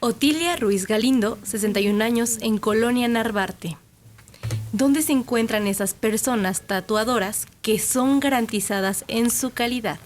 Otilia Ruiz Galindo, 61 años, en Colonia Narvarte. ¿Dónde se encuentran esas personas tatuadoras que son garantizadas en su calidad?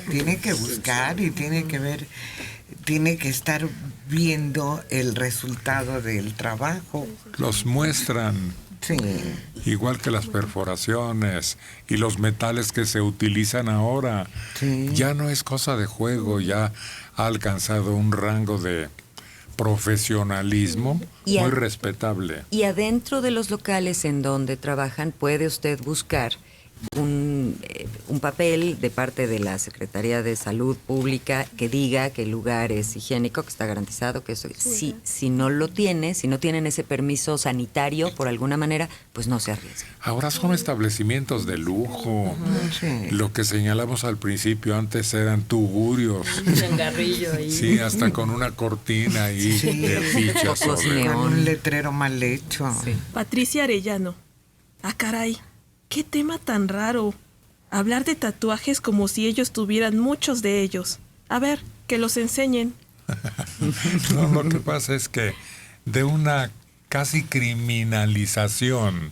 Tiene que buscar y tiene que ver, tiene que estar viendo el resultado del trabajo. Los muestran. Sí. Igual que las perforaciones y los metales que se utilizan ahora. Sí. Ya no es cosa de juego, ya ha alcanzado un rango de profesionalismo muy respetable. Y adentro de los locales en donde trabajan puede usted buscar un papel de parte de la Secretaría de Salud Pública que diga que el lugar es higiénico, que está garantizado, que eso. Si no lo tiene, si no tienen ese permiso sanitario por alguna manera, pues no se arriesguen. Ahora son establecimientos de lujo. Sí. Lo que señalamos al principio antes eran tugurios. Un changarrillo ahí. Sí, hasta con una cortina ahí Sí. de fichas. Con un letrero mal hecho. Sí. Patricia Arellano. Ah, caray. Qué tema tan raro. Hablar de tatuajes como si ellos tuvieran muchos de ellos. A ver, que los enseñen. No, lo que pasa es que de una casi criminalización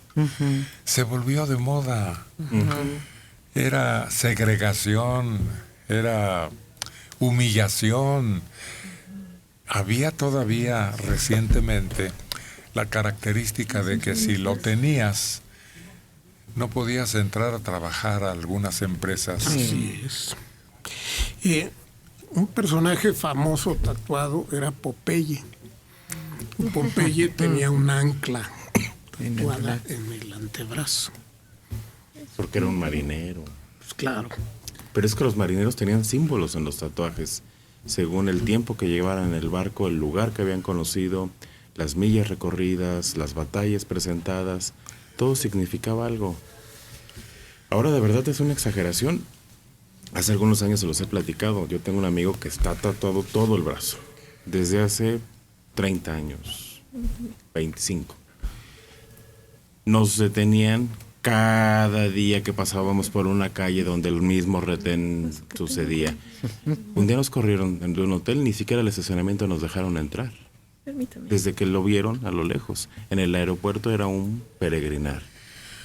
se volvió de moda. Era segregación, era humillación. Había todavía recientemente la característica de que si lo tenías, no podías entrar a trabajar a algunas empresas. Así es. Un personaje famoso tatuado era Popeye. Popeye tenía un ancla tatuada en el antebrazo. Porque era un marinero. Pues claro. Pero es que los marineros tenían símbolos en los tatuajes, según el tiempo que llevaran en el barco, el lugar que habían conocido, las millas recorridas, las batallas presentadas. Todo significaba algo. Ahora de verdad es una exageración. Hace algunos años se los he platicado. Yo tengo un amigo que está tatuado todo el brazo. Desde hace 30 años. 25. Nos detenían cada día que pasábamos por una calle donde el mismo retén sucedía. Un día nos corrieron de un hotel, ni siquiera el estacionamiento nos dejaron entrar. Permítame. Desde que lo vieron a lo lejos. En el aeropuerto era un peregrinar.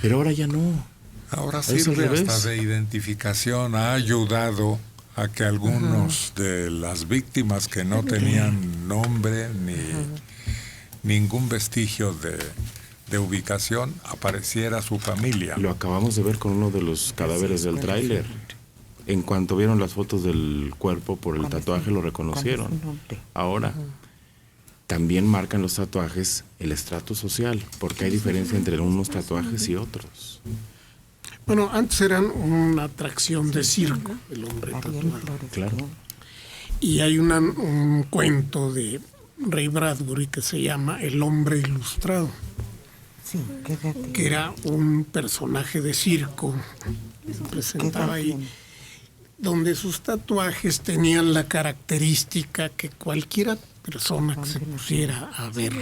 Pero ahora ya no. Ahora Es al sirve revés. hasta de identificación. Ha ayudado a que algunos de las víctimas que no tenían nombre ni ningún vestigio de ubicación, apareciera su familia. Lo acabamos de ver con uno de los cadáveres del tráiler. En cuanto vieron las fotos del cuerpo por el tatuaje, lo reconocieron. Ahora, también marcan los tatuajes el estrato social, porque hay diferencia entre unos tatuajes y otros. Bueno, antes eran una atracción de circo, el hombre tatuado. Claro. Y hay un cuento de Ray Bradbury que se llama El hombre ilustrado, Sí, quédate. que era un personaje de circo, presentaba ahí, donde sus tatuajes tenían la característica que cualquiera persona que se pusiera a ver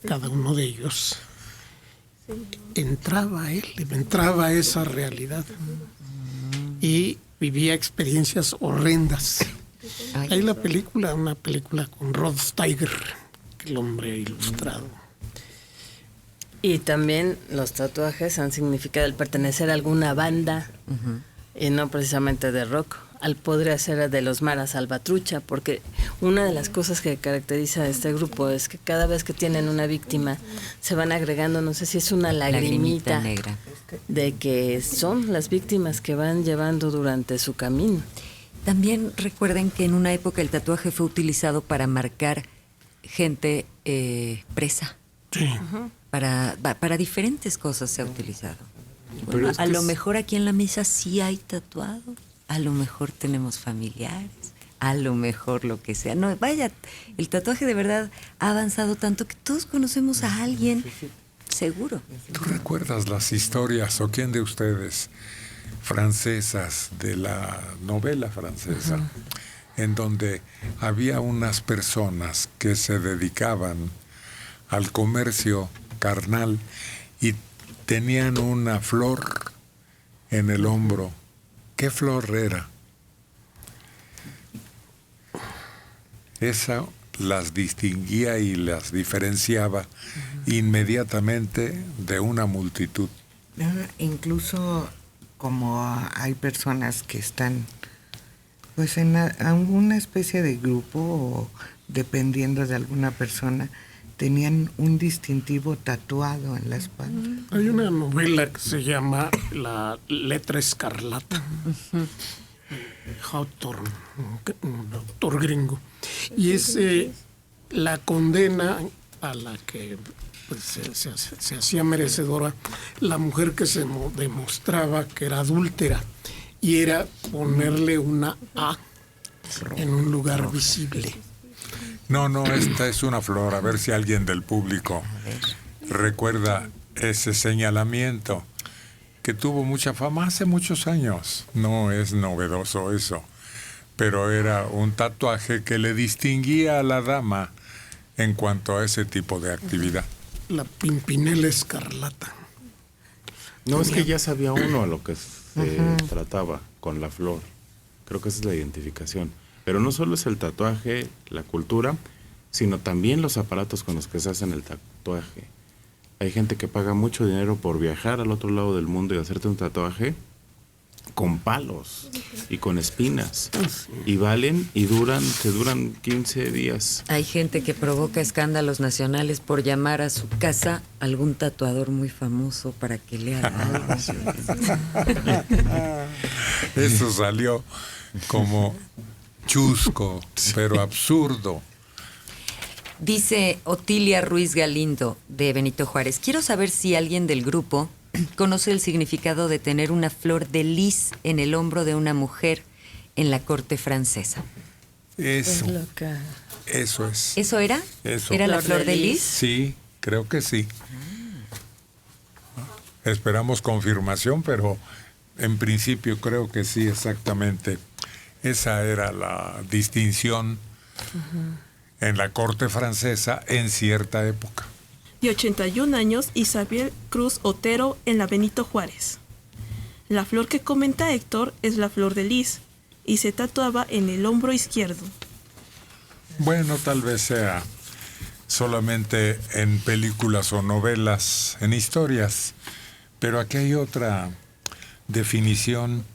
cada uno de ellos, entraba a él, entraba a esa realidad y vivía experiencias horrendas. Hay la película, una película con Rod Steiger, el hombre ilustrado. Y también los tatuajes han significado el pertenecer a alguna banda, y no precisamente de rock. Podría ser de los Mara Salvatrucha, porque una de las cosas que caracteriza a este grupo es que cada vez que tienen una víctima se van agregando, no sé si es una lagrimita negra. de que son las víctimas que van llevando durante su camino. También recuerden que en una época el tatuaje fue utilizado para marcar gente presa. Sí. Para diferentes cosas se ha utilizado. Pero Bueno, es a que lo es- mejor aquí en la mesa sí hay tatuado, a lo mejor tenemos familiares, a lo mejor lo que sea. No, vaya, el tatuaje de verdad ha avanzado tanto que todos conocemos a alguien, seguro. ¿Tú recuerdas las historias, o quién de ustedes, francesas, de la novela francesa, en donde había unas personas que se dedicaban al comercio carnal y tenían una flor en el hombro? ¿Qué flor era? esa las distinguía y las diferenciaba inmediatamente de una multitud. Incluso como hay personas que están pues en alguna especie de grupo o dependiendo de alguna persona, tenían un distintivo tatuado en la espalda. Hay una novela que se llama La letra escarlata. Hawthorne, un autor gringo. Y es la condena a la que pues, se hacía merecedora la mujer que se demostraba que era adúltera, y era ponerle una A en un lugar visible. No, esta es una flor. A ver si alguien del público recuerda ese señalamiento que tuvo mucha fama hace muchos años. No es novedoso eso, pero era un tatuaje que le distinguía a la dama en cuanto a ese tipo de actividad. La Pimpinela escarlata. No, es que ya sabía uno a lo que se trataba con la flor. Creo que esa es la identificación. Pero no solo es el tatuaje, la cultura, sino también los aparatos con los que se hacen el tatuaje. Hay gente que paga mucho dinero por viajar al otro lado del mundo y hacerte un tatuaje con palos y con espinas. Y valen y te duran 15 días. Hay gente que provoca escándalos nacionales por llamar a su casa algún tatuador muy famoso para que le haga algo. Eso salió como chusco, pero absurdo. Dice Otilia Ruiz Galindo, de Benito Juárez: quiero saber si alguien del grupo conoce el significado de tener una flor de lis en el hombro de una mujer en la corte francesa. Eso es. ¿Eso era? Eso. ¿Era la flor de lis? Sí, creo que sí. Esperamos confirmación, pero en principio creo que sí, exactamente. Esa era la distinción en la corte francesa en cierta época. Y 81 años, Isabel Cruz Otero en la Benito Juárez. La flor que comenta Héctor es la flor de lis y se tatuaba en el hombro izquierdo. Bueno, tal vez sea solamente en películas o novelas, en historias, pero aquí hay otra definición.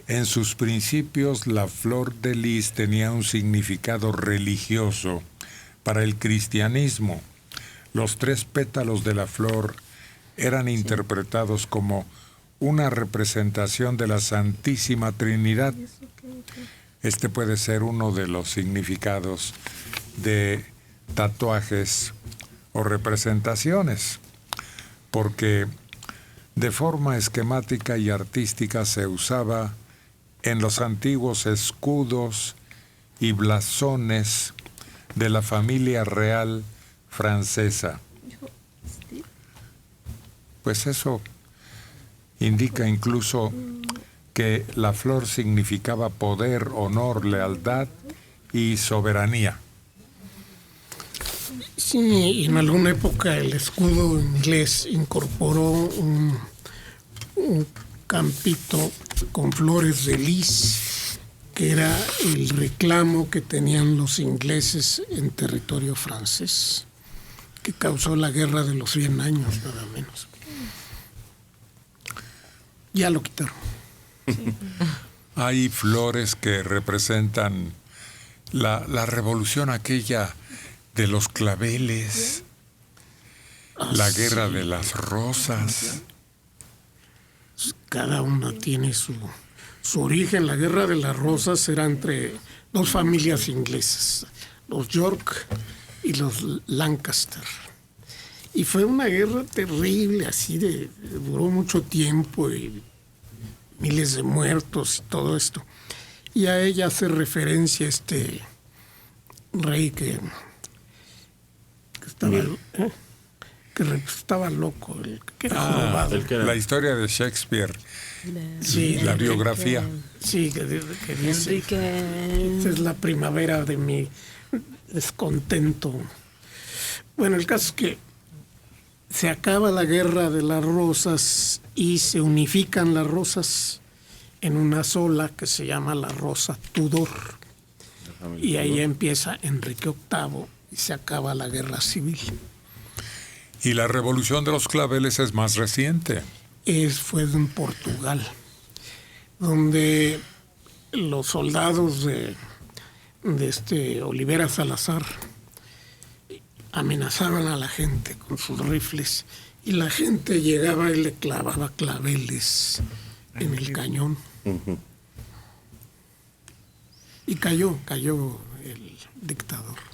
En sus principios, la flor de lis tenía un significado religioso para el cristianismo. Los 3 pétalos de la flor eran interpretados como una representación de la Santísima Trinidad. Este puede ser uno de los significados de tatuajes o representaciones, porque de forma esquemática y artística se usaba en los antiguos escudos y blasones de la familia real francesa. Pues eso indica incluso que la flor significaba poder, honor, lealtad y soberanía. Sí, en alguna época el escudo inglés incorporó un campito con flores de lis, que era el reclamo que tenían los ingleses en territorio francés, que causó la guerra de los 100 años, nada menos. Ya lo quitaron. Hay flores que representan la revolución aquella de los claveles, la guerra de las rosas. Cada una tiene su origen. La guerra de las rosas era entre 2 familias inglesas, los York y los Lancaster. Y fue una guerra terrible, duró mucho tiempo y miles de muertos y todo esto. Y a ella hace referencia este rey que estaba loco, que era jorobado. La historia de Shakespeare, Sí, la biografía. Sí, que dice, esta es la primavera de mi descontento. Bueno, el caso es que se acaba la guerra de las rosas y se unifican las rosas en una sola que se llama la rosa Tudor. familia y ahí Tudor. empieza Enrique VIII y se acaba la guerra civil. Y la revolución de los claveles es más reciente. Fue en Portugal, donde los soldados de Olivera Salazar amenazaban a la gente con sus rifles y la gente llegaba y le clavaba claveles en el cañón. Ujú. Y cayó el dictador.